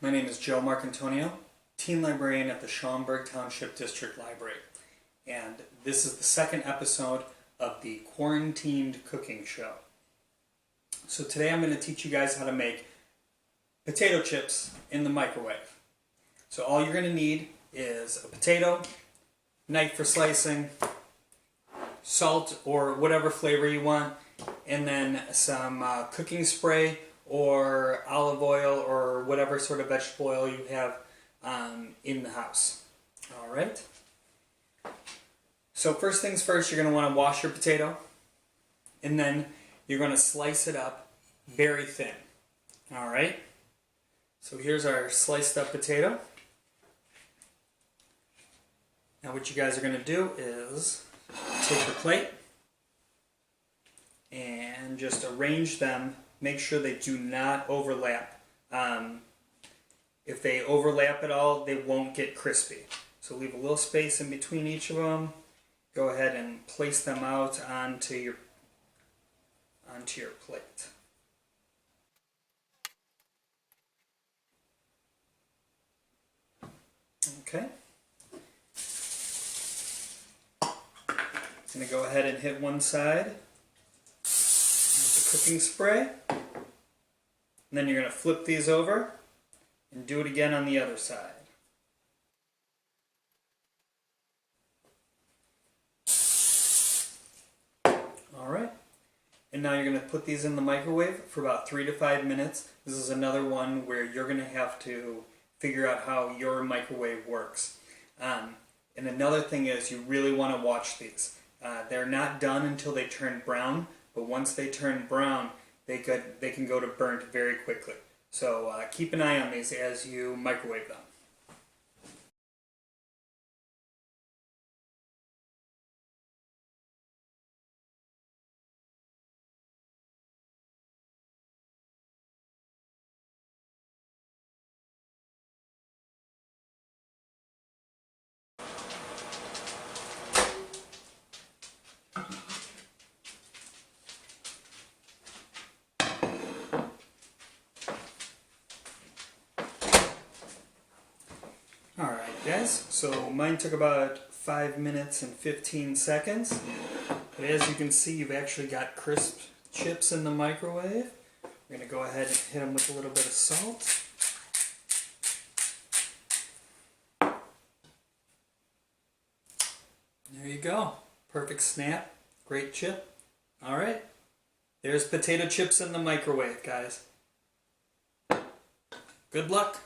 My name is Joe Marcantonio, Teen Librarian at the Schaumburg Township District Library, and this is the second episode of the Quaranteened cooking show. So today I'm going to teach you guys how to make potato chips in the microwave. So all you're going to need is a potato, knife for slicing, salt or whatever flavor you want, and then some cooking spray or olive oil or whatever sort of vegetable oil you have in the house. Alright? So first things first, you're going to want to wash your potato, and then you're going to slice it up very thin. Alright? So here's our sliced up potato. Now what you guys are going to do is take your plate and just arrange them. Make sure they do not overlap. If they overlap at all, they won't get crispy. So leave a little space in between each of them. Go ahead and place them out onto your plate. Okay. I'm going to go ahead and hit one side with the cooking spray. And then you're going to flip these over and do it again on the other side. Alright. And now you're going to put these in the microwave for about 3 to 5 minutes. This is another one where you're going to have to figure out how your microwave works. And another thing is you really want to watch these. They're not done until they turn brown, but once they turn brown, they can go to burnt very quickly. So keep an eye on these as you microwave them. Alright guys, so mine took about 5 minutes and 15 seconds. But as you can see, you've actually got crisp chips in the microwave. We're going to go ahead and hit them with a little bit of salt. There you go. Perfect snap. Great chip. Alright. There's potato chips in the microwave, guys. Good luck.